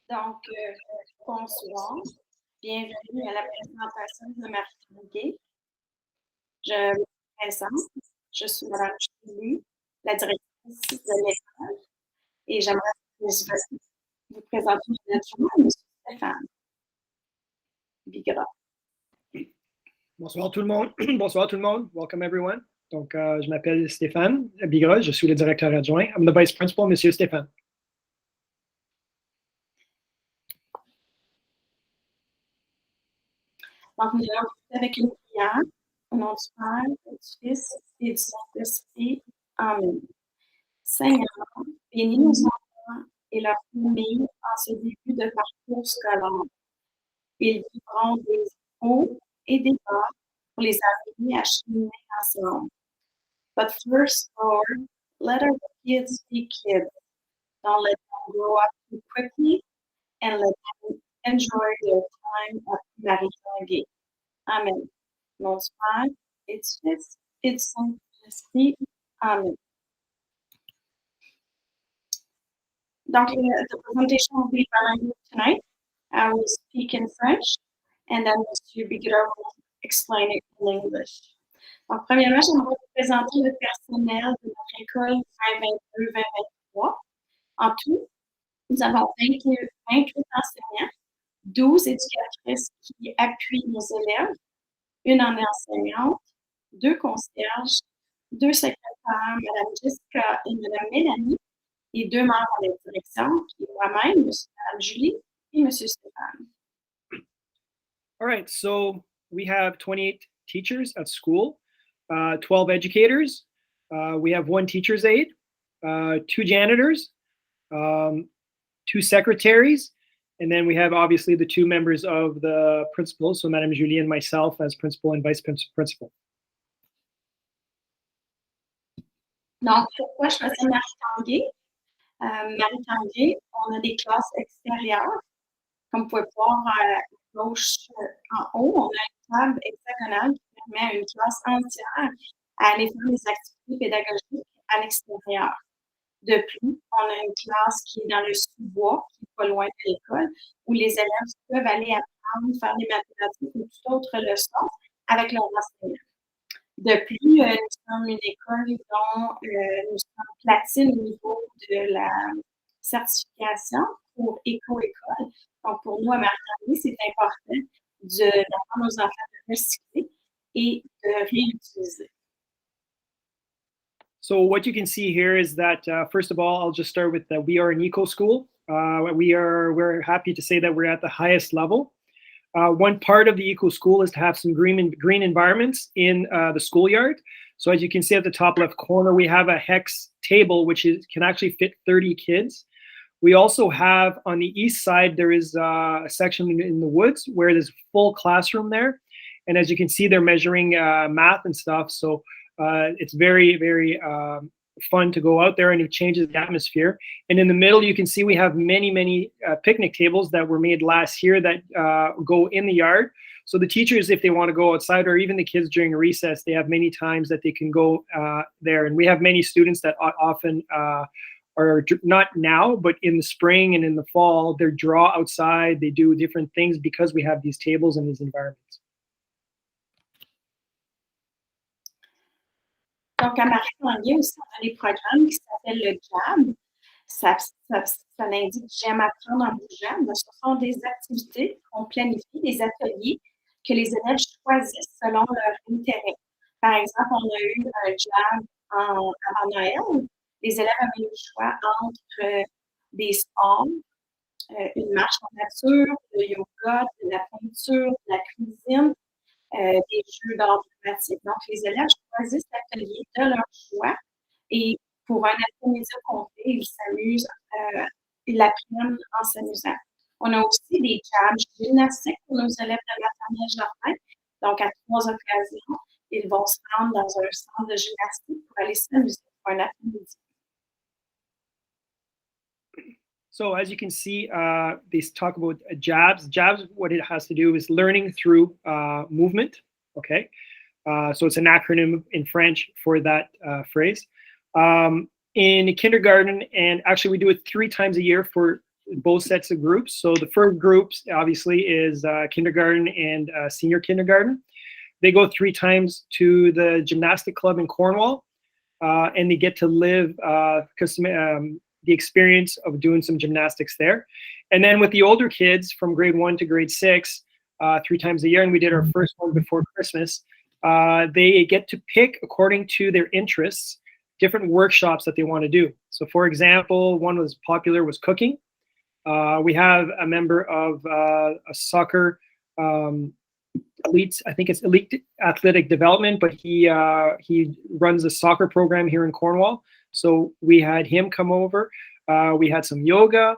Donc, bonsoir. Bienvenue à la présentation de Marie-Tanguay. Je me présente. Je suis Madame Julie, la directrice de l'école, et j'aimerais vous présenter mon adjoint, M. Stéphane Bigra. Bonsoir tout le monde. Bonsoir tout le monde. Welcome everyone. Donc, je m'appelle Stéphane Bigra. Je suis le directeur adjoint. I'm the vice principal, Monsieur Stéphane. Donc, nous allons commencer avec une prière. Au nom du Père, du Fils et du Saint-Esprit. Amen. Seigneur, bénis nos enfants et leurs familles en ce début de parcours scolaire. Ils vivront des hauts et des bas pour les amener à cheminer ensemble. But first, Lord, let our kids be kids. Don't let them grow up too quickly and let them enjoy their time at Marie-Tanguay. Amen. Nom du Père et du Fils et du Saint-Esprit. Amen. Donc, the presentation will be by tonight. I will speak in French, and then Monsieur Bigra will explain it in English. Donc, premièrement, j'aimerais vous présenter le personnel de notre école 2022-2023. En tout, nous avons 28 enseignants, 12 éducatrices qui appuient nos élèves, une enseignante, 2 concierges, 2 secrétaires, Mme Jessica et Mme Mélanie, et 2 membres de la direction, qui est moi-même, Mme Julie et M. Stéphane. All right, so we have 28 teachers at school, 12 educators. We have 1 teacher's aide, 2 janitors, 2 secretaries, and then we have obviously the 2 members of the principal, so Madame Julie and myself as principal and vice principal. Donc, pourquoi je faisais Marie-Tanguay? Marie-Tanguay, on a des classes extérieures. Comme vous pouvez voir à gauche en haut, on a une table hexagonale qui permet à une classe entière à aller faire des activités pédagogiques à l'extérieur. De plus, on a une classe qui est dans le sous-bois, qui n'est pas loin de l'école, où les élèves peuvent aller apprendre, faire des mathématiques ou toute autre leçon avec leur enseignant. De plus, nous sommes une école dont nous sommes platine au niveau de la certification pour éco-école. Donc, pour nous, à Marie-Tanguay, c'est important d'apprendre nos enfants de recycler et de réutiliser. So what you can see here is that, first of all, I'll just start with that we are an eco school. We're happy to say that we're at the highest level. One part of the eco school is to have some green environments in the schoolyard. So as you can see at the top left corner, we have a hex table, which can actually fit 30 kids. We also have on the east side, there is a section in the woods where there's a full classroom there. And as you can see, they're measuring math and stuff. So it's very, very fun to go out there, and it changes the atmosphere. And in the middle, you can see we have many picnic tables that were made last year that go in the yard. So the teachers, if they want to go outside, or even the kids during recess, they have many times that they can go there. And we have many students that often are not now, but in the spring and in the fall, they draw outside, they do different things because we have these tables and these environments. Donc, à Marie-Tanguay aussi, on a des programmes qui s'appellent le JAB. Ça l'indique J'aime apprendre en bougeant. Mais ce sont des activités qu'on planifie, des ateliers que les élèves choisissent selon leur intérêt. Par exemple, on a eu un JAB avant Noël. Les élèves avaient le choix entre des sports, une marche en nature, le yoga, de la peinture, de la cuisine, des jeux d'art dramatique. Donc, les élèves choisissent l'atelier de leur choix et pour un après-midi complet, ils s'amusent, ils l'apprennent en s'amusant. On a aussi des jams gymnastiques pour nos élèves de maternelle jardin. Donc, à 3 occasions, ils vont se rendre dans un centre de gymnastique pour aller s'amuser pour un après-midi. So as you can see, they talk about jabs. Jabs, what it has to do is learning through movement, okay? So it's an acronym in French for that phrase. In kindergarten, and actually we do it 3 times a year for both sets of groups. So the first group obviously is kindergarten and senior kindergarten. They go 3 times to the gymnastic club in Cornwall, and they get to live the experience of doing some gymnastics there. And then with the older kids from grade 1 to grade 6, 3 times a year, and we did our first one before Christmas, they get to pick, according to their interests, different workshops that they want to do. So for example, one was popular was cooking. We have a member of a soccer elite, I think it's elite athletic development, but he runs a soccer program here in Cornwall. So we had him come over. We had some yoga.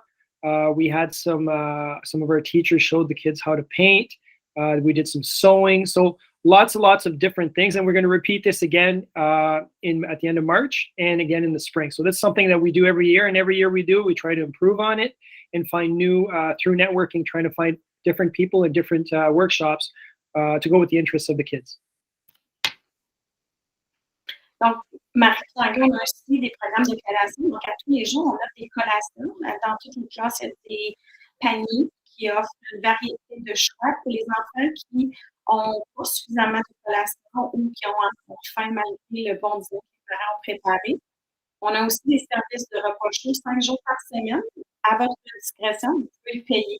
We had some of our teachers showed the kids how to paint. We did some sewing. So lots and lots of different things. And we're going to repeat this again at the end of March and again in the spring. So that's something that we do every year. And every year we do, we try to improve on it and find new, through networking, trying to find different people and different workshops to go with the interests of the kids. Donc, Marie-Tanguay, on a aussi des programmes de collation. Donc, à tous les jours, on offre des collations. Dans toutes les classes, il y a des paniers qui offrent une variété de choix pour les enfants qui n'ont pas suffisamment de collations ou qui ont encore faim malgré le bon dîner que les parents ont préparé. On a aussi des services de repas chaud 5 jours par semaine. À votre discrétion, vous pouvez le payer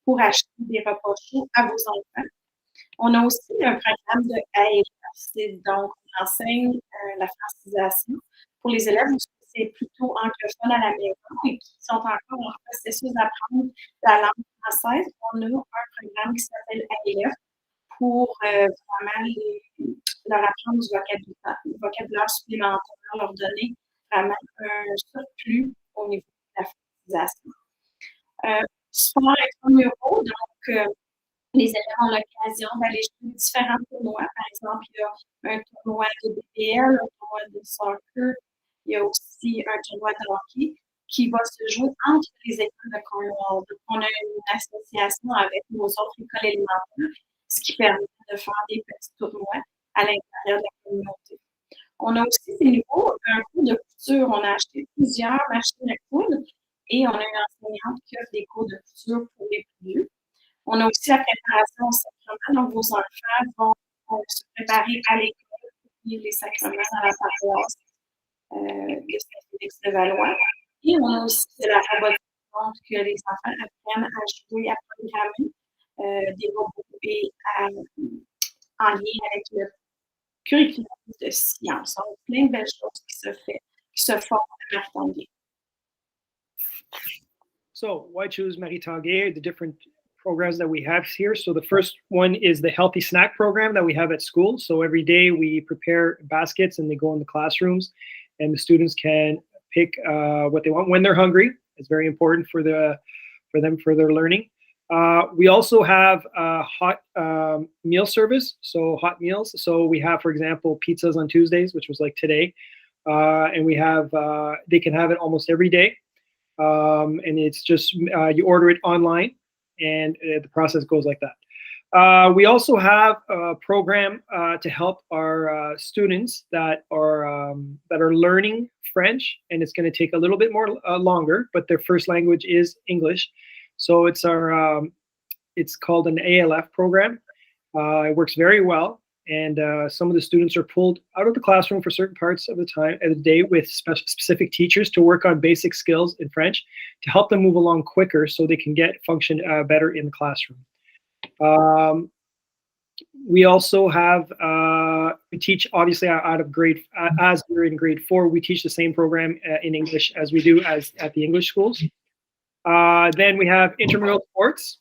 pour acheter des repas chauds à vos enfants. On a aussi un programme de AEF, donc on enseigne la francisation pour les élèves où c'est plutôt anglophone à la maison et qui sont encore en processus d'apprendre la langue française. On a un programme qui s'appelle AEF pour vraiment leur apprendre du vocabulaire supplémentaire, leur donner vraiment un surplus au niveau de la francisation. Sport extramuros, donc les élèves ont l'occasion d'aller jouer différents tournois. Par exemple, il y a un tournoi de BBL, un tournoi de soccer, il y a aussi un tournoi de hockey qui va se jouer entre les écoles de Cornwall. Donc, on a une association avec nos autres écoles élémentaires, ce qui permet de faire des petits tournois à l'intérieur de la communauté. On a aussi un cours de couture. On a acheté plusieurs machines à coudre et on a une enseignante qui offre des cours de couture pour les plus vieux. On a aussi la préparation au sacrement. Donc, vos enfants vont se préparer à l'école pour vivre les sacrements dans la paroisse de Saint-Félix-de-Valois. Et on a aussi de la robotique, donc que les enfants apprennent à jouer, à programmer des robots et en lien avec le curriculum de sciences. Donc, plein de belles choses qui se font à Marie-Tanguay. So, why choose Marie-Tanguay? The different programs that we have here. So the first one is the healthy snack program that we have at school. So every day we prepare baskets and they go in the classrooms and the students can pick what they want when they're hungry. It's very important for their learning. We also have a hot meal service, so hot meals. So we have, for example, pizzas on Tuesdays, which was like today. And we have, they can have it almost every day. And it's just, you order it online. And the process goes like that. We also have a program to help our students that are learning French, and it's going to take a little bit more longer, but their first language is English. So it's it's called an ALF program. It works very well, and some of the students are pulled out of the classroom for certain parts of the day with specific teachers to work on basic skills in French to help them move along quicker so they can function better in the classroom. We also have, we teach obviously out of as we're in grade 4, we teach the same program in English as we do at the English schools. Then we have intramural sports.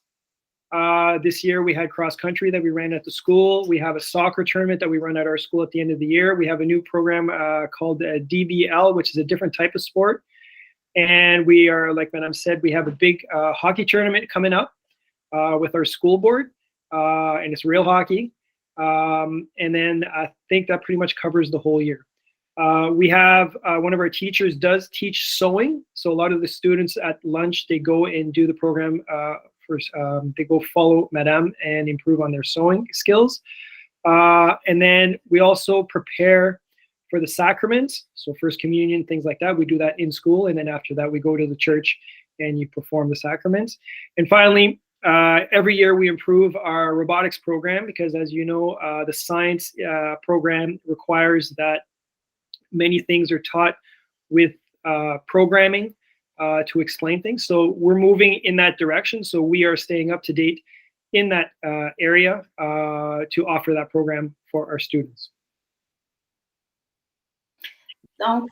This year we had cross country that we ran at the school. We have a soccer tournament that we run at our school at the end of the year. We have a new program called DBL, which is a different type of sport. And we are, like Madame said, we have a big hockey tournament coming up with our school board, and it's real hockey. And then I think that pretty much covers the whole year. We have one of our teachers does teach sewing. So a lot of the students at lunch, they go and do the program they go follow Madame and improve on their sewing skills. And then we also prepare for the sacraments. So First Communion, things like that. We do that in school. And then after that, we go to the church and you perform the sacraments. And finally, every year we improve our robotics program because, as you know, the science program requires that many things are taught with programming to explain things. So we're moving in that direction. So we are staying up to date in that area to offer that program for our students. Donc,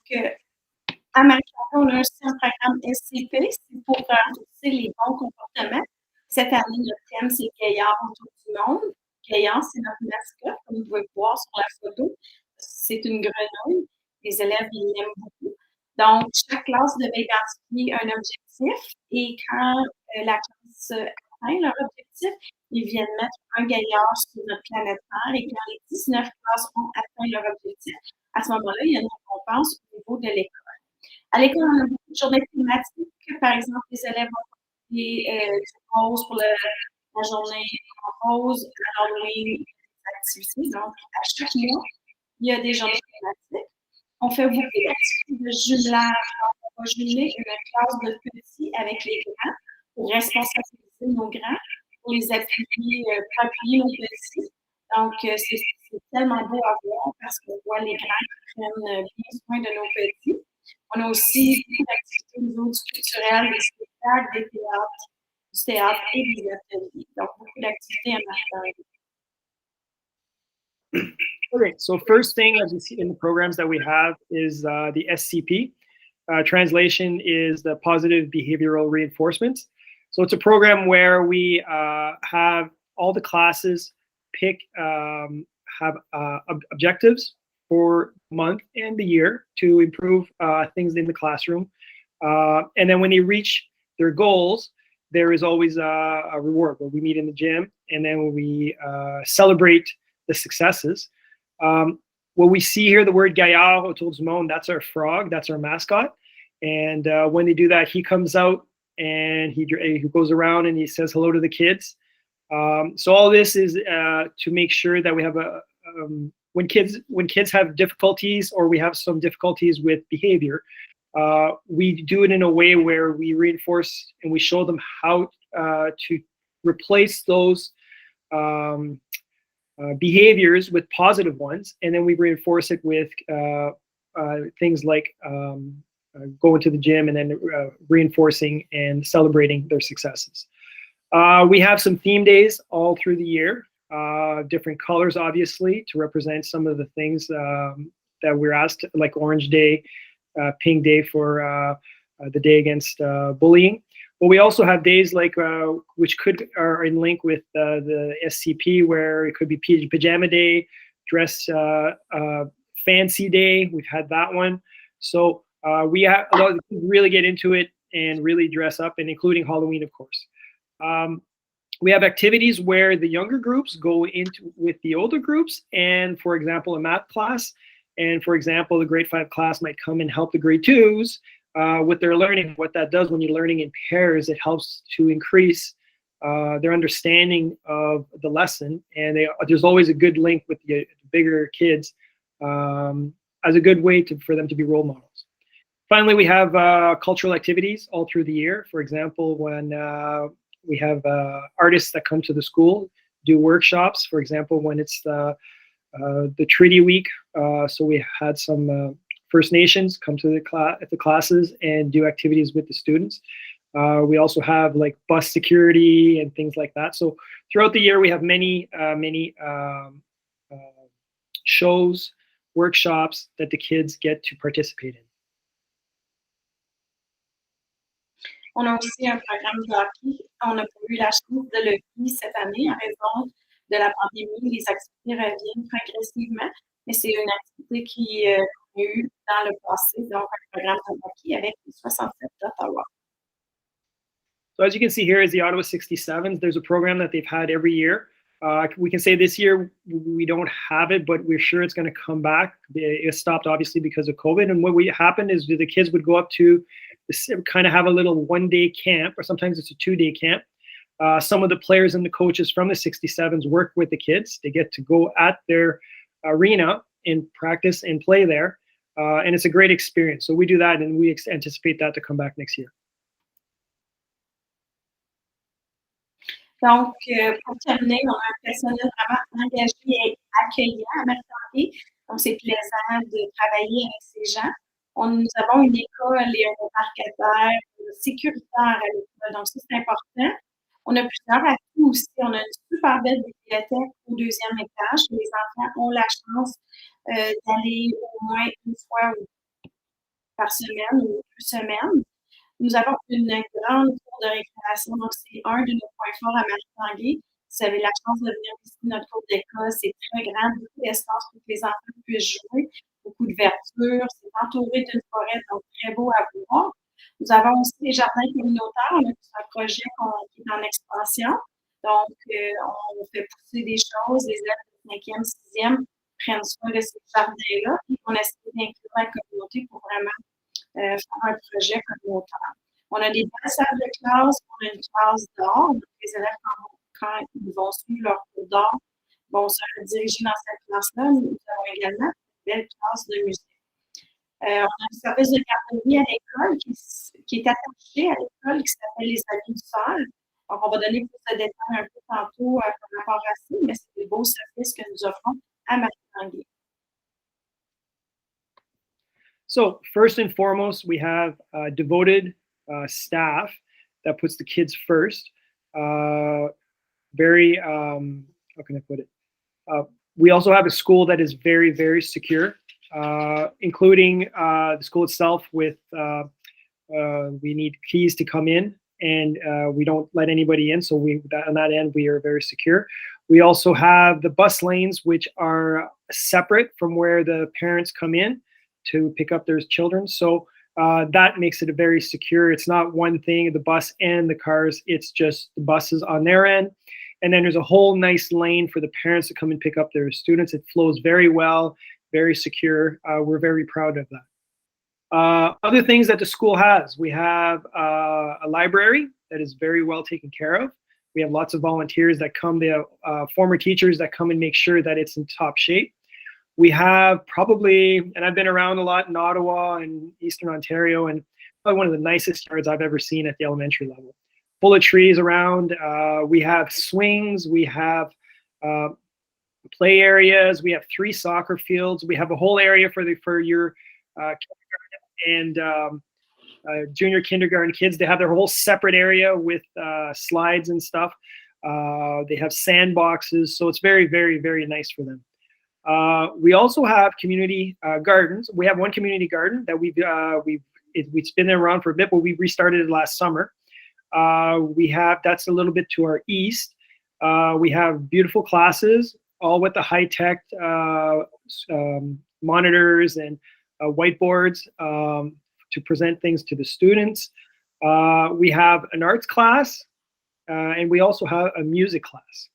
à Marie-Tanguay, on a aussi un programme SCP, c'est pour renforcer les bons comportements. Cette année, notre thème, c'est Gaillard autour du monde. Gaillard, c'est notre mascotte, comme vous pouvez voir sur la photo. C'est une grenouille. Les élèves, ils l'aiment beaucoup. Donc, chaque classe devait identifier un objectif et quand la classe atteint leur objectif, ils viennent mettre un gaillard sur notre planète Terre et quand les 19 classes ont atteint leur objectif, à ce moment-là, il y a une récompense au niveau de l'école. À l'école, on a beaucoup de journées thématiques. Par exemple, les élèves vont faire du rose pour la journée en rose, l'Halloween, des activités. Donc, à chaque mois, il y a des journées thématiques. On fait beaucoup d'activités de jumelage. On va jumeler une classe de petits avec les grands pour responsabiliser nos grands, pour les appuyer nos petits. Donc, c'est tellement beau à voir parce qu'on voit les grands qui prennent bien soin de nos petits. On a aussi beaucoup d'activités au niveau du culturel, des spectacles, du théâtre et des ateliers. Donc, beaucoup d'activités à Marie-Tanguay. Okay, so first thing, as you see in the programs that we have, is the SCP. Translation is the Positive Behavioral Reinforcement. So it's a program where we have all the classes have objectives for the month and the year to improve things in the classroom. And then when they reach their goals, there is always a reward where we meet in the gym and then we celebrate the successes. What we see here, the word Gaillard autour du monde, that's our frog, that's our mascot. And when they do that, he comes out and he goes around and he says hello to the kids. So all this is to make sure that we have when kids have difficulties or we have some difficulties with behavior, we do it in a way where we reinforce and we show them how to replace those behaviors with positive ones, and then we reinforce it with things like going to the gym and then reinforcing and celebrating their successes. We have some theme days all through the year, different colors, obviously, to represent some of the things that we're asked, like Orange Day, Pink Day for the day against bullying. But we also have days like which are in link with the SCP, where it could be Pajama Day, Dress Fancy Day. We've had that one. So we have a lot of kids really get into it and really dress up, and including Halloween, of course. We have activities where the younger groups go into with the older groups, and for example, a math class. And for example, the grade 5 class might come and help the grade 2s with their learning. What that does when you're learning in pairs, it helps to increase their understanding of the lesson. And there's always a good link with the bigger kids as a good way for them to be role models. Finally, we have cultural activities all through the year. For example, when we have artists that come to the school, do workshops. For example, when it's the Treaty Week, so we had some First Nations come to the classes and do activities with the students. We also have like bus security and things like that. So throughout the year, we have many shows, workshops that the kids get to participate in. On a aussi un programme de hockey. On n'a pas eu la chance de le vivre cette année en raison de la pandémie. Les activités reviennent progressivement, mais c'est une activité qui a eu dans le passé, donc un programme de hockey avec les 67 d'Ottawa. So as you can see here is the Ottawa 67s. There's a program that they've had every year. We can say this year we don't have it, but we're sure it's going to come back. It stopped obviously because of COVID. And what happened is the kids would go up to kind of have a little one-day camp, or sometimes it's a 2-day camp. Some of the players and the coaches from the 67s work with the kids. They get to go at their arena and practice and play there. And it's a great experience. So we do that, and we anticipate that to come back next year. Donc, pour terminer, on a un personnel vraiment engagé et accueillant à Marie-Tanguay. Donc, c'est plaisant de travailler avec ces gens. Nous avons une école et un embarcadère sécuritaire à l'école. Donc, ça, c'est important. On a plusieurs atouts aussi. On a une super belle bibliothèque au deuxième étage. Les enfants ont la chance d'aller au moins une fois par semaine ou 2 semaines. Nous avons une grande cour de récréation, donc c'est un de nos points forts à Marie-Tanguay. Si vous avez la chance de venir visiter notre cour d'école, c'est très grand, beaucoup d'espace pour que les enfants puissent jouer, beaucoup de verdure, c'est entouré d'une forêt, donc très beau à voir. Nous avons aussi des jardins communautaires, on a un projet qui est en expansion, donc on fait pousser des choses, les élèves de 5e, 6e prennent soin de ces jardins-là, et on essaie d'inclure la communauté pour vraiment faire un projet communautaire. On a des belles salles de classe, on a une classe d'art. Donc les élèves, quand ils vont suivre leur cours d'art, vont se rediriger dans cette classe-là. Nous avons également une belle classe de musique. On a un service de garderie à l'école qui est attaché à l'école qui s'appelle les Amis du Sol. Donc, on va donner plus de détails un peu tantôt par rapport à ça, mais c'est des beaux services que nous offrons à Marie-Tanguay. So first and foremost, we have devoted staff that puts the kids first. Very, how can I put it? We also have a school that is very, very secure, including the school itself with, we need keys to come in and we don't let anybody in. So on that end, we are very secure. We also have the bus lanes, which are separate from where the parents come in to pick up their children. So that makes it a very secure. It's not one thing, the bus and the cars, it's just the buses on their end. And then there's a whole nice lane for the parents to come and pick up their students. It flows very well, very secure. We're very proud of that. Other things that the school has, we have a library that is very well taken care of. We have lots of volunteers that come, they have former teachers that come and make sure that it's in top shape. We have probably, and I've been around a lot in Ottawa and Eastern Ontario, and probably one of the nicest yards I've ever seen at the elementary level. Full of trees around. We have swings. We have play areas. We have 3 soccer fields. We have a whole area for your kindergarten and junior kindergarten kids. They have their whole separate area with slides and stuff. They have sandboxes, so it's very, very, very nice for them. We also have community gardens. We have one community garden that it's been there around for a bit, but we restarted it last summer. That's a little bit to our east. We have beautiful classes, all with the high-tech monitors and whiteboards to present things to the students. We have an arts class, and we also have a music class.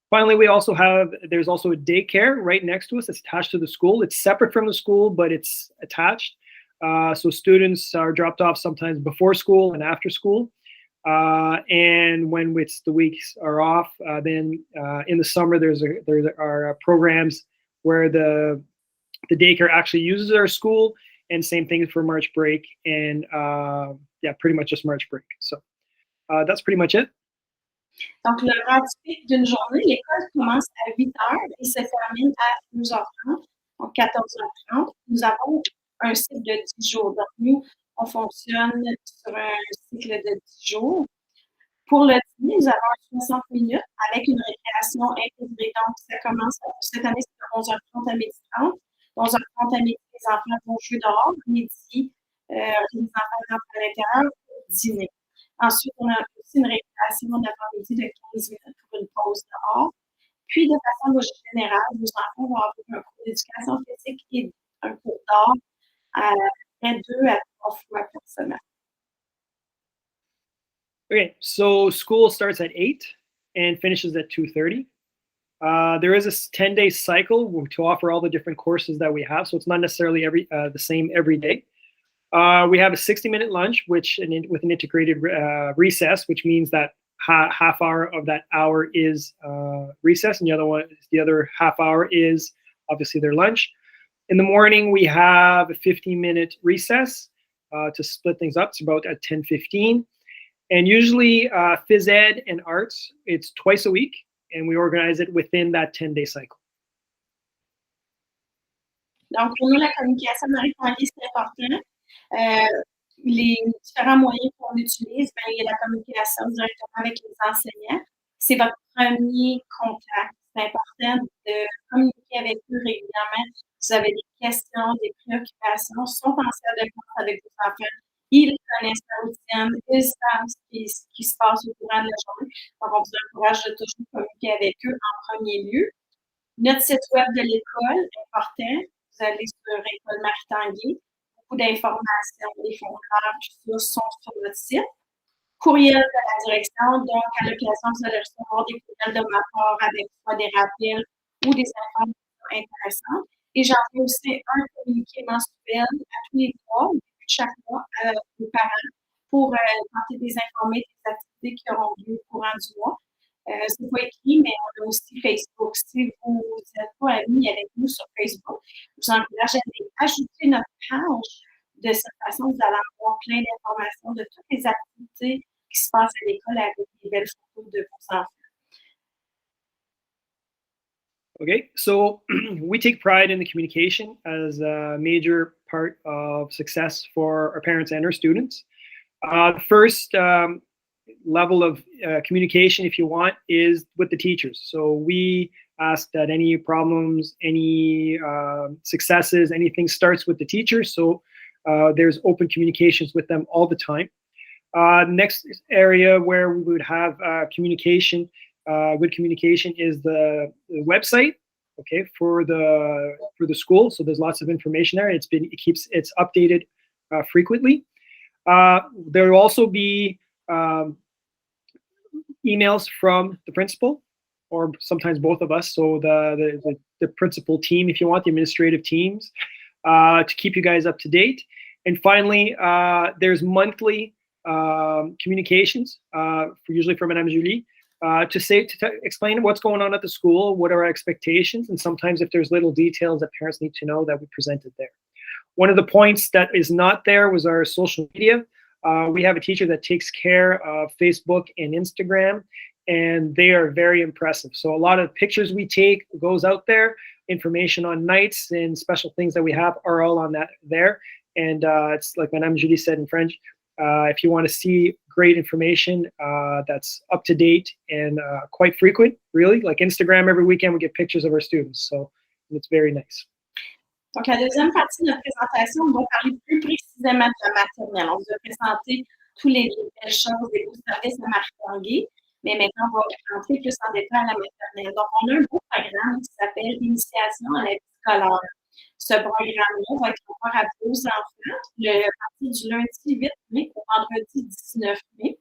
Finally, there's also a daycare right next to us. It's attached to the school. It's separate from the school, but it's attached. So students are dropped off sometimes before school and after school. And when the weeks are off, then in the summer, there are programs where the daycare actually uses our school, and same thing for March break, and pretty much just March break. So that's pretty much it. Donc, l'horaire typique d'une journée, l'école commence à 8 heures et se termine à 12h30, donc 14h30. Nous avons un cycle de 10 jours. Donc, nous, on fonctionne sur un cycle de 10 jours. Pour le dîner, nous avons 60 minutes avec une récréation intégrée. Donc, ça commence, cette année, c'est de 11h30 à 12h30. 11h30 à midi, les enfants vont jouer dehors. Midi, les enfants rentrent à l'intérieur pour dîner. Ensuite, on a aussi une récréation d'avant-midi de 15 minutes pour une pause dehors. Puis, de façon générale, nos enfants vont avoir un cours d'éducation physique et un cours d'art à 2 à 3 fois par semaine. Okay, so school starts at 8 and finishes at 2:30. There is a 10-day cycle to offer all the different courses that we have, so it's not necessarily the same every day. We have a 60-minute lunch, with an integrated recess, which means that half hour of that hour is recess, and the other half hour is obviously their lunch. In the morning, we have a 15-minute recess to split things up. It's about at 10:15. And usually phys ed and arts, it's twice a week, and we organize it within that 10-day cycle. Donc, pour nous, la communication Marie-Tanguay, c'est important. Les différents moyens qu'on utilise, ben, il y a la communication directement avec les enseignants. C'est votre premier contact. C'est important de communiquer avec eux régulièrement. Vous avez des questions, des préoccupations, sont en salle de classe avec vos enfants. Ils connaissent la routine, ils savent ce qui se passe au courant de la journée. Donc, on vous encourage de toujours communiquer avec eux en premier lieu. Notre site web de l'école est important. Vous allez sur École Marie-Tanguay. Beaucoup d'informations, des formulaires, tout ça sont sur notre site. Courriel de la direction. Donc, à l'occasion, vous allez recevoir des courriels de ma part avec soit des rappels ou des informations intéressantes. Et j'en fais aussi un communiqué mensuel à tous les mois, au début de chaque mois, aux parents pour tenter de les informer des activités qui auront lieu au courant du mois. C'est pas écrit, mais on a aussi Facebook. Si vous n'êtes pas amis avec nous sur Facebook, je vous encourage à ajouter notre page. De cette façon, vous allez avoir plein d'informations de toutes les activités qui se passent à l'école avec des belles photos de vos enfants. Okay, so we take pride in the communication as a major part of success for our parents and our students. The first level of communication, if you want, is with the teachers. So we ask that any problems, any successes, anything starts with the teachers. So there's open communications with them all the time. Next area where we would have communication, good communication, is the website. Okay, for the school. So there's lots of information there. It's updated frequently. There will also be emails from the principal, or sometimes both of us. So the principal team, if you want, the administrative teams, to keep you guys up to date. And finally, there's monthly communications, usually from Madame Julie, to explain what's going on at the school, what are our expectations, and sometimes if there's little details that parents need to know, that we present it there. One of the points that is not there was our social media. We have a teacher that takes care of Facebook and Instagram, and they are very impressive. So a lot of pictures we take goes out there. Information on nights and special things that we have are all on that there. And it's like Madame Julie said in French, if you want to see great information that's up to date and quite frequent, really, like Instagram, every weekend we get pictures of our students. So it's very nice. Donc, la deuxième partie de notre présentation, on va parler plus précisément de la maternelle. On vous a présenté tous les belles choses, les beaux services à Marie-Tanguay, mais maintenant, on va entrer plus en détail à la maternelle. Donc, on a un beau programme qui s'appelle Initiation à la vie scolaire. Ce programme-là va être ouvert à 12 enfants, à partir du lundi 8 mai au vendredi 19 mai.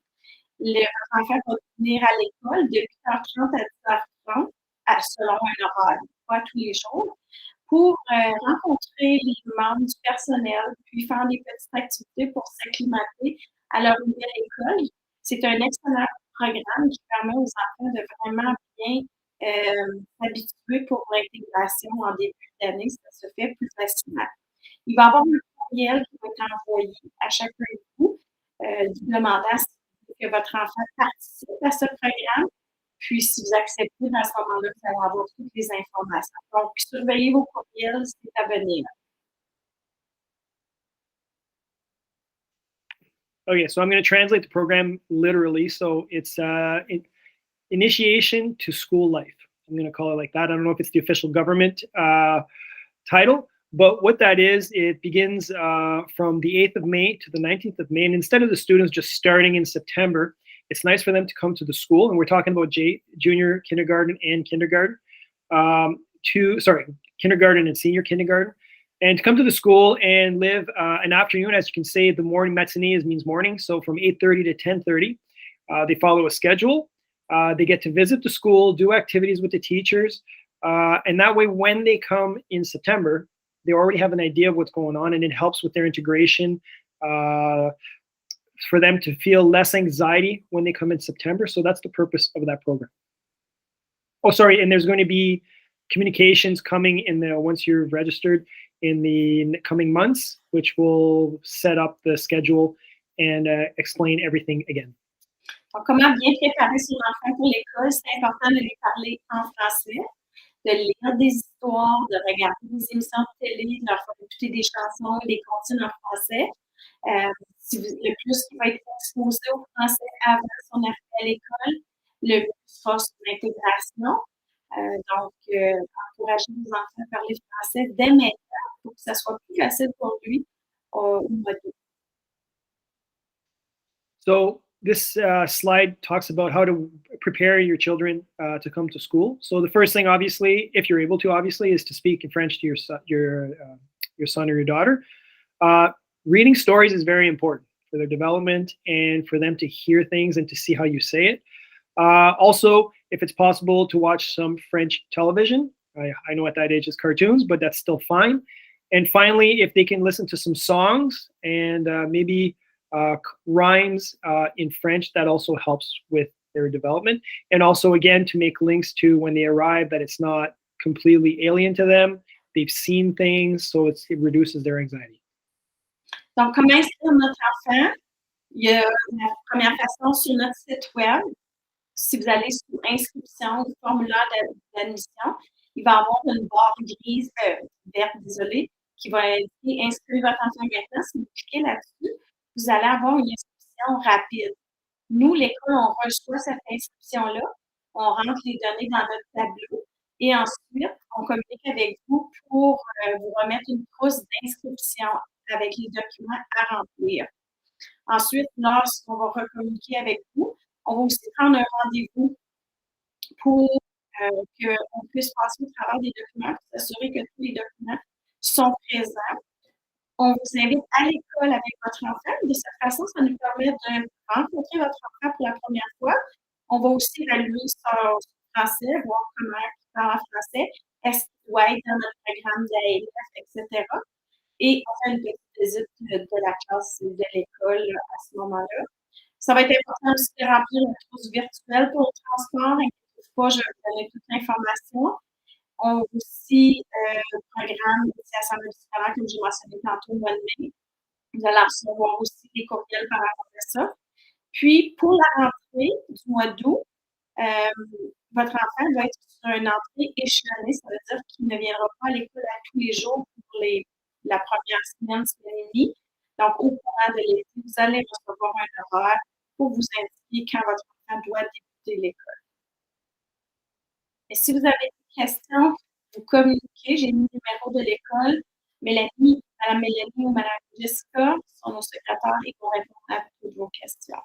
Les enfants vont venir à l'école de 8h30 à 10h30, selon un horaire, pas tous les jours, pour rencontrer les membres du personnel, puis faire des petites activités pour s'acclimater à leur nouvelle école. C'est un excellent programme qui permet aux enfants de vraiment bien s'habituer pour l'intégration en début d'année. Ça se fait plus facilement. Il va y avoir un courriel qui va être envoyé à chacun de vous, demandant que votre enfant participe à ce programme. Puis, si vous acceptez, à ce moment-là, vous allez avoir toutes les informations. Donc, surveillez vos courriels, c'est à venir. Okay, so I'm going to translate the program literally. So it's initiation to school life. I'm going to call it like that. I don't know if it's the official government title, but what that is, it begins from the 8th of May to the 19th of May. And instead of the students just starting in September, it's nice for them to come to the school. And we're talking about junior kindergarten and kindergarten, kindergarten and senior kindergarten. And to come to the school and live an afternoon, as you can say, the morning matinee means morning. So from 8:30 to 10:30, they follow a schedule. They get to visit the school, do activities with the teachers. And that way, when they come in September, they already have an idea of what's going on, and it helps with their integration, for them to feel less anxiety when they come in September. So that's the purpose of that program. Oh, sorry, and there's going to be communications coming once you're registered in the coming months, which will set up the schedule and explain everything again. Donc, comment bien préparer son enfant pour l'école? C'est important de lui parler en français, de lire des histoires, de regarder des émissions de télé, de leur faire écouter des chansons, des comptines en français. Le plus qu'il va être exposé au français avant son arrivée à l'école, le plus sera son intégration. Donc, encourager les enfants à parler français dès maintenant pour que ça soit plus facile pour lui au mois d'août. So this slide talks about how to prepare your children to come to school. So the first thing, obviously, if you're able to, obviously, is to speak in French to your son or your daughter. Reading stories is very important for their development and for them to hear things and to see how you say it. Also, if it's possible to watch some French television, I know at that age it's cartoons, but that's still fine. And finally, if they can listen to some songs and maybe rhymes in French, that also helps with their development. And also, again, to make links to when they arrive, that it's not completely alien to them. They've seen things, so it reduces their anxiety. Donc, comment inscrire notre enfant? Il y a la première façon sur notre site web. Si vous allez sur inscription, formulaire d'admission, il va y avoir une barre grise, verte, désolé, qui va indiquer inscrire votre enfant maintenant. Si vous cliquez là-dessus, vous allez avoir une inscription rapide. Nous, l'école, on reçoit cette inscription-là, on rentre les données dans notre tableau et ensuite, on communique avec vous pour vous remettre une trousse d'inscription avec les documents à remplir. Ensuite, lorsqu'on va recommuniquer avec vous, on va aussi prendre un rendez-vous pour qu'on puisse passer au travers des documents pour s'assurer que tous les documents sont présents. On vous invite à l'école avec votre enfant. De cette façon, ça nous permet de rencontrer votre enfant pour la première fois. On va aussi évaluer son français, voir comment il parle en français, est-ce qu'il doit être dans notre programme d'ALF, etc. Et on fait une petite visite de la classe de l'école à ce moment-là. Ça va être important aussi de remplir une trousse virtuelle pour le transport. Inquiétez-vous pas, je vais vous donner toute l'information. On a aussi le programme d'initiation à scolaire, comme j'ai mentionné tantôt, au mois de mai. Vous allez recevoir aussi des courriels par rapport à ça. Puis, pour la rentrée du mois d'août, votre enfant va être sur une entrée échelonnée. Ça veut dire qu'il ne viendra pas à l'école à tous les jours pour la première semaine et demie. Donc, au courant de l'été, vous allez recevoir un horaire pour vous indiquer quand votre enfant doit débuter l'école. Et si vous avez des questions, vous communiquez. J'ai mis le numéro de l'école. Mélanie, Mme Mélanie ou Mme Jessica sont nos secrétaires et vont répondre à toutes vos questions.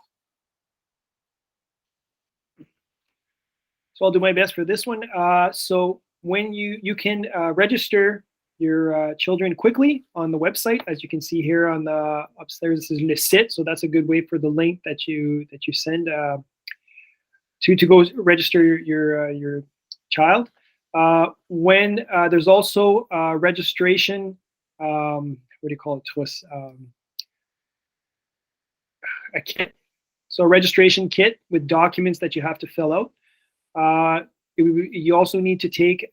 So I'll do my best for this one. So when you can register your children quickly on the website, as you can see here on the upstairs, this is le site. So that's a good way for the link that you send to go register your child. When there's also registration, what do you call it? A kit. So a registration kit with documents that you have to fill out. You also need to take,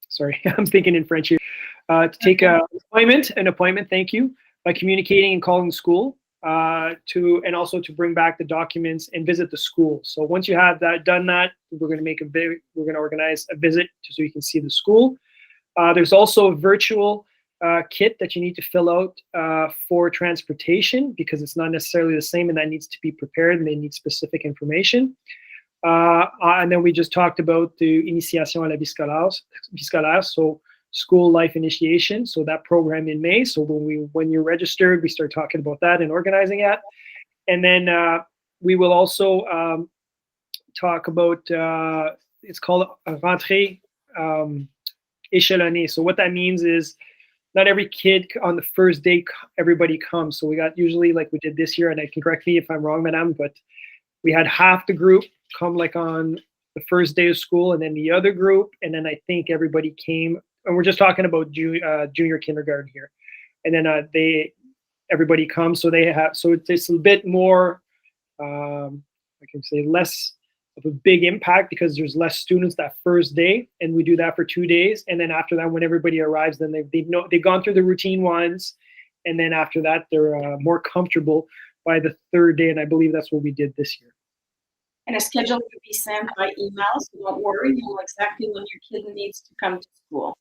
sorry, I'm thinking in French here, to take an appointment, thank you, by communicating and calling the school, and also to bring back the documents and visit the school. So once you have done that, we're going to organize a visit so you can see the school. There's also a virtual kit that you need to fill out for transportation, because it's not necessarily the same, and that needs to be prepared, and they need specific information. And then we just talked about the initiation à la vie scolaire, so school life initiation, so that program in May. So when you're registered, we start talking about that and organizing it. And then we will also talk about, it's called a rentrée échelonnée. So what that means is not every kid on the first day, everybody comes. So we got usually, like we did this year, and I can correct me if I'm wrong, madame, but we had half the group come like on the first day of school, and then the other group, and then I think everybody came, and we're just talking about junior kindergarten here. And then everybody comes, so it's a bit more, I can say less of a big impact, because there's less students that first day, and we do that for 2 days. And then after that, when everybody arrives, then they've gone through the routine ones, and then after that, they're more comfortable by the third day, and I believe that's what we did this year. And a schedule will be sent by email, so don't worry, you know exactly when your kid needs to come to school.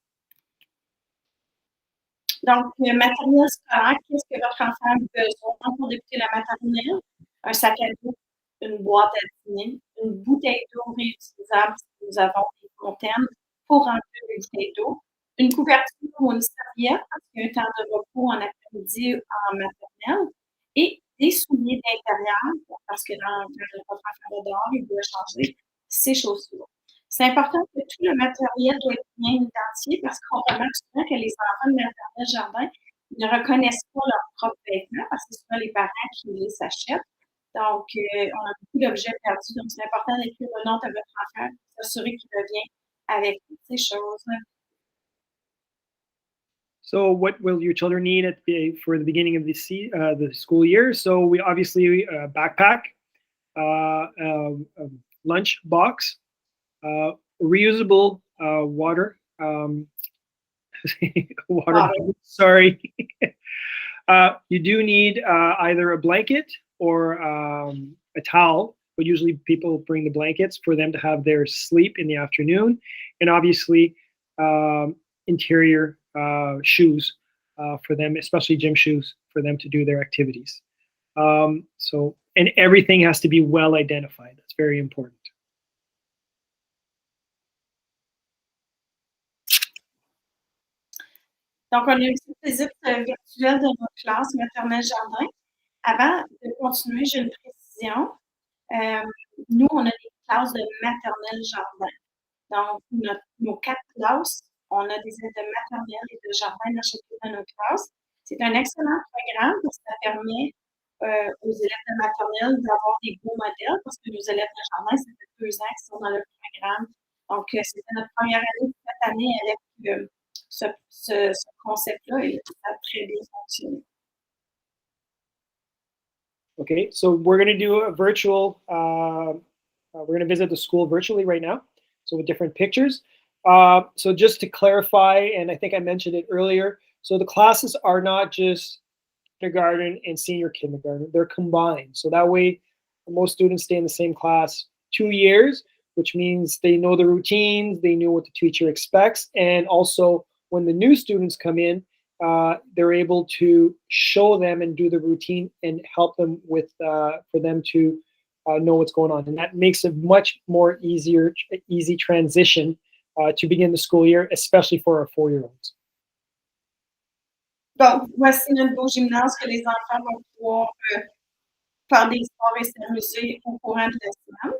Donc, matériel scolaire, qu'est-ce que votre enfant a besoin pour débuter la maternelle? Un sac à dos, une boîte à dîner, une bouteille d'eau réutilisable si nous avons des fontaines pour remplir les bouteilles d'eau, une couverture ou une serviette parce qu'il y a un temps de repos en après-midi en maternelle et des souliers d'intérieur parce que quand votre enfant va dehors, il doit changer ses chaussures. C'est important que tout le matériel doit être bien identifié parce qu'on remarque souvent que les enfants de maternelle jardin ne reconnaissent pas leurs propres vêtements parce que c'est souvent les parents qui les achètent. Donc, on a beaucoup d'objets perdus. Donc, c'est important d'écrire le nom de votre enfant pour s'assurer qu'il revient avec toutes ces choses. So, what will your children need for the beginning of the school year? So, we obviously backpack, lunch box, reusable water. Water. Sorry. You do need either a blanket or a towel, but usually people bring the blankets for them to have their sleep in the afternoon, and obviously interior shoes for them, especially gym shoes for them to do their activities. And everything has to be well identified. That's very important. Donc, on a une petite visite virtuelle de notre classe maternelle jardin. Avant de continuer, j'ai une précision. Nous, on a des classes de maternelle jardin. Donc, nos 4 classes, on a des aides de maternelle et de jardin dans chacune de nos classes. C'est un excellent programme parce que ça permet aux élèves de maternelle d'avoir des beaux modèles parce que nos élèves de jardin, ça fait 2 ans qu'ils sont dans le programme. Donc, c'était notre première année cette année avec ce concept-là et ça a très bien fonctionné. Okay, so we're going to do a virtual, we're going to visit the school virtually right now, so with different pictures. So just to clarify, and I think I mentioned it earlier, so the classes are not just kindergarten and senior kindergarten, they're combined. So that way, most students stay in the same class 2 years, which means they know the routines, they know what the teacher expects, and also when the new students come in, they're able to show them and do the routine and help them with for them to know what's going on, and that makes a much more easy transition to begin the school year, especially for our 4-year-olds. Donc, voici notre beau gymnase que les enfants vont pouvoir faire des sports et s'amuser au courant de la semaine.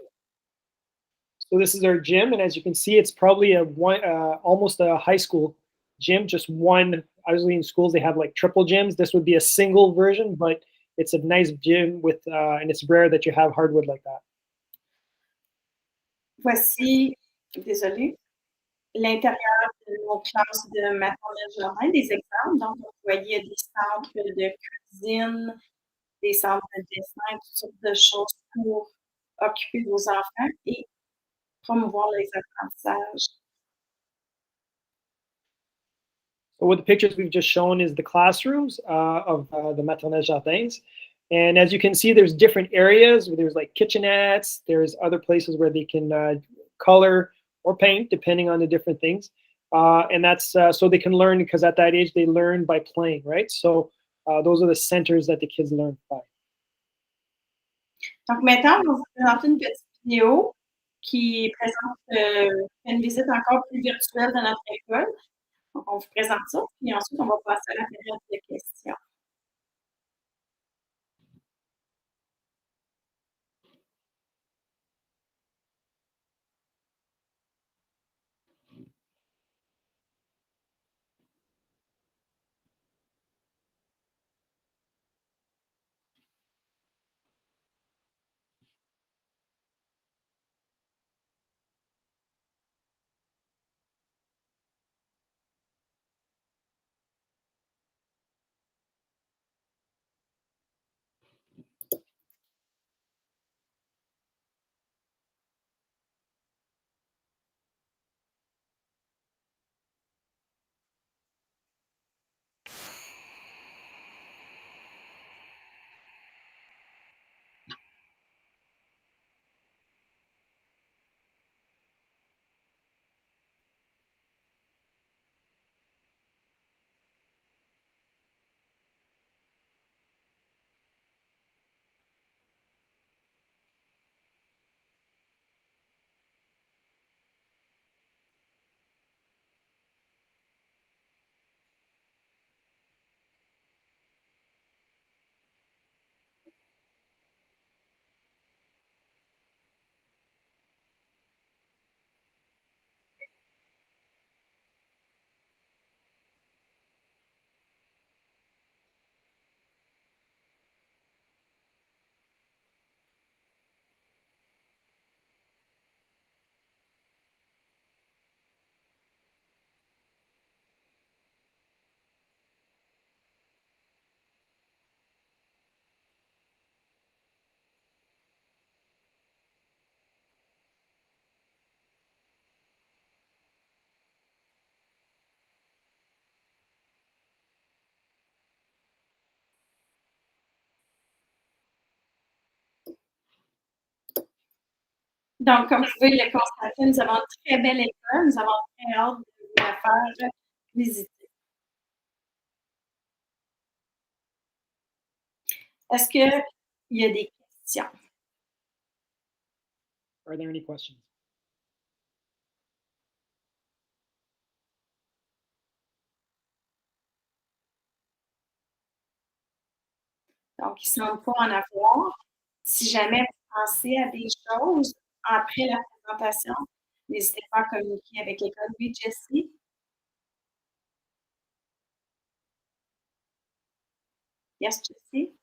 So this is our gym, and as you can see, it's probably almost a high school gym, just one. Usually in schools they have like triple gyms. This would be a single version, but it's a nice gym with, and it's rare that you have hardwood like that. Voici, désolée, l'intérieur de nos classes de maternelle jardin, des exemples. Donc, vous voyez des centres de cuisine, des centres de dessin, toutes sortes de choses pour occuper vos enfants et promouvoir les apprentissages. So what the pictures we've just shown is the classrooms of the maternelle jardins. And as you can see, there's different areas where there's like kitchenettes, there's other places where they can color or paint, depending on the different things. And that's so they can learn, because at that age, they learn by playing, right? So those are the centers that the kids learn by. Donc maintenant, on va vous présenter une petite vidéo qui présente une visite encore plus virtuelle de notre école. Donc, on vous présente ça, puis ensuite, on va passer à la période de questions. Donc, comme vous pouvez le constater, nous avons une très belle école. Nous avons très hâte de vous la faire visiter. Est-ce qu'il y a des questions? Are there any questions? Donc, il ne semble pas en avoir. Si jamais vous pensez à des choses après la présentation, n'hésitez pas à communiquer avec l'école. Oui, Jessie? Yes, Jessie?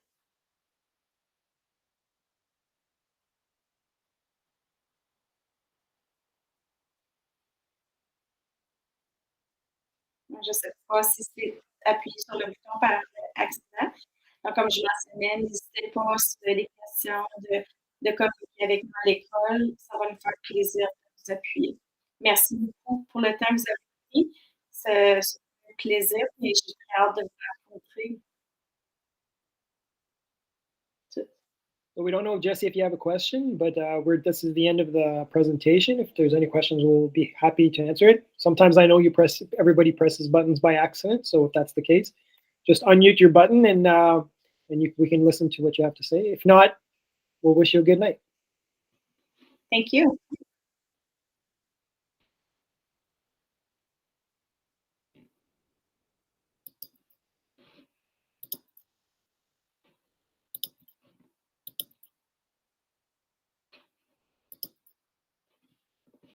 Je ne sais pas si c'est appuyé sur le bouton par accident. Donc, comme je mentionnais, n'hésitez pas si vous avez des questions de communiquer avec nous à l'école. Ça va nous faire plaisir de vous appuyer. Merci beaucoup pour le temps que vous avez pris. C'est un plaisir et j'ai très hâte de vous rencontrer. So we don't know, Jesse, if you have a question, but this is the end of the presentation. If there's any questions, we'll be happy to answer it. Sometimes I know everybody presses buttons by accident, so if that's the case, just unmute your button and we can listen to what you have to say. If not, we'll wish you a good night. Thank you.